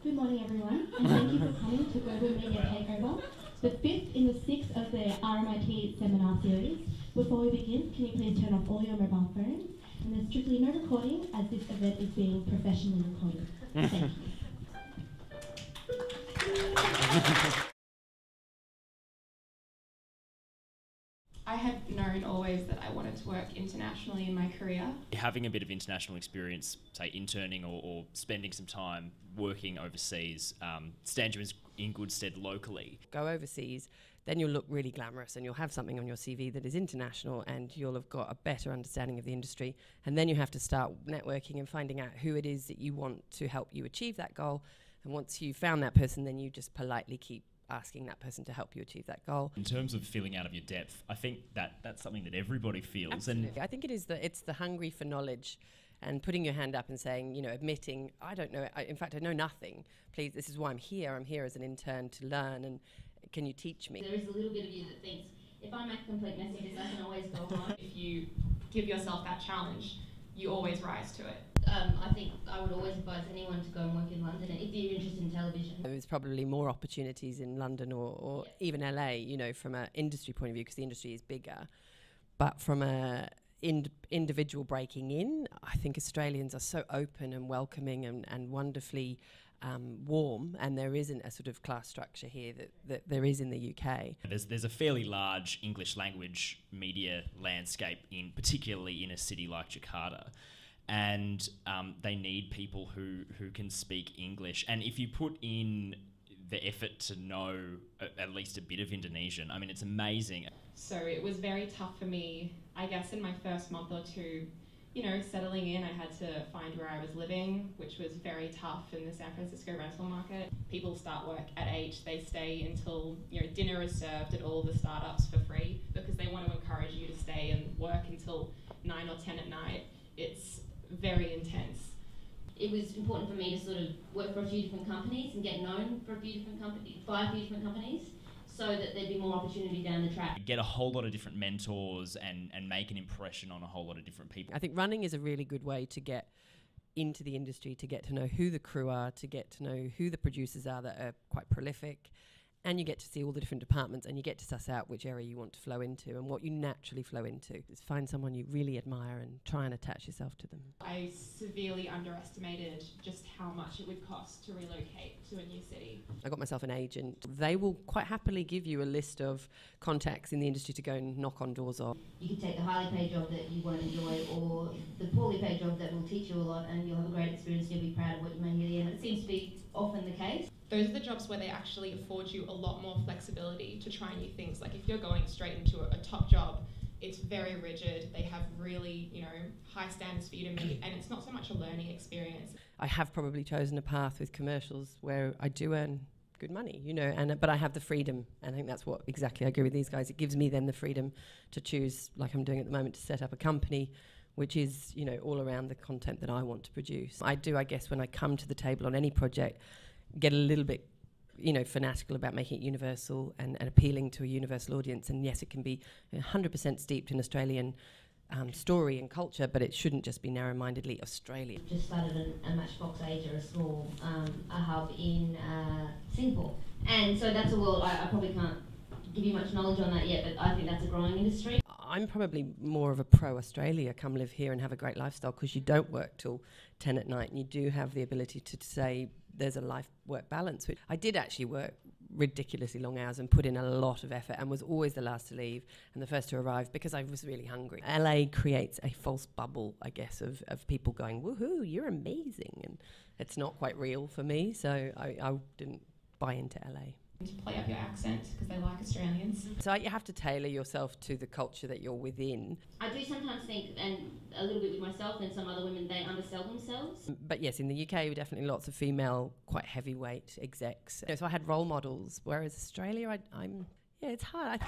Good morning, everyone, and thank you for coming to Global Media Takeover, the 5th in the 6th of the RMIT seminar series. Before we begin, can you please turn off all your mobile phones? And there's strictly no recording, as this event is being professionally recorded. Thank you. I had known always that I wanted to work internationally in my career. Having a bit of international experience, say interning or spending some time working overseas, stands you in good stead locally. Go overseas, then you'll look really glamorous and you'll have something on your CV that is international and you'll have got a better understanding of the industry. And then you have to start networking and finding out who it is that you want to help you achieve that goal. And once you've found that person, then you just politely keep asking that person to help you achieve that goal. In terms of filling out of your depth, I think that's something that everybody feels. Absolutely. And I think it's the hungry for knowledge and putting your hand up and saying, admitting, I don't know, in fact, I know nothing. Please, this is why I'm here. I'm here as an intern to learn, and can you teach me? There is a little bit of you that thinks, if I make a complete mess of this, I can always go home. If you give yourself that challenge, you always rise to it. I think I would always advise anyone to go and work in London if you're interested in television. There's probably more opportunities in London or even LA, from an industry point of view, because the industry is bigger. But from a individual breaking in, I think Australians are so open and welcoming and wonderfully warm, and there isn't a sort of class structure here that there is in the UK. There's a fairly large English language media landscape, particularly in a city like Jakarta. And they need people who can speak English. And if you put in the effort to know at least a bit of Indonesian, I mean, it's amazing. So it was very tough for me, I guess, in my first month or two, settling in. I had to find where I was living, which was very tough in the San Francisco rental market. People start work at 8, they stay until, dinner is served at all the startups for free because they want to encourage you to stay and work until 9 or 10 at night. It's very intense. It was important for me to sort of work for a few different companies and get known for by a few different companies, so that there'd be more opportunity down the track. Get a whole lot of different mentors and make an impression on a whole lot of different people. I think running is a really good way to get into the industry, to get to know who the crew are, to get to know who the producers are that are quite prolific. And you get to see all the different departments, and you get to suss out which area you want to flow into and what you naturally flow into. Is find someone you really admire and try and attach yourself to them. I severely underestimated just how much it would cost to relocate to a new city. I got myself an agent. They will quite happily give you a list of contacts in the industry to go and knock on doors of. You could take the highly paid job that you won't enjoy, or the poorly paid job that will teach you a lot, and you'll have a great experience. You'll be proud of what you made at the end. It seems to be often the case. Those are the jobs where they actually afford you a lot more flexibility to try new things. Like if you're going straight into a top job, it's very rigid. They have really, high standards for you to meet, and it's not so much a learning experience. I have probably chosen a path with commercials where I do earn good money, but I have the freedom, and I think that's what exactly I agree with these guys. It gives me then the freedom to choose, like I'm doing at the moment, to set up a company which is, all around the content that I want to produce. I do, I guess, when I come to the table on any project, get a little bit, fanatical about making it universal and appealing to a universal audience. And yes, it can be 100% steeped in Australian story and culture, but it shouldn't just be narrow-mindedly Australian. Just started a Matchbox Asia, a small a hub in Singapore. And so that's a world, I probably can't give you much knowledge on that yet, but I think that's a growing industry. I'm probably more of a pro-Australia, come live here and have a great lifestyle, because you don't work till 10 at night and you do have the ability to say there's a life-work balance. Which I did actually work ridiculously long hours and put in a lot of effort and was always the last to leave and the first to arrive because I was really hungry. LA creates a false bubble, I guess, of people going, woohoo, you're amazing. And it's not quite real for me, so I didn't buy into LA. To play up your accent because they like Australians. So you have to tailor yourself to the culture that you're within. I do sometimes think, and a little bit with myself and some other women, they undersell themselves. But yes, in the UK, we're definitely lots of female, quite heavyweight execs. So I had role models, whereas Australia, it's hard.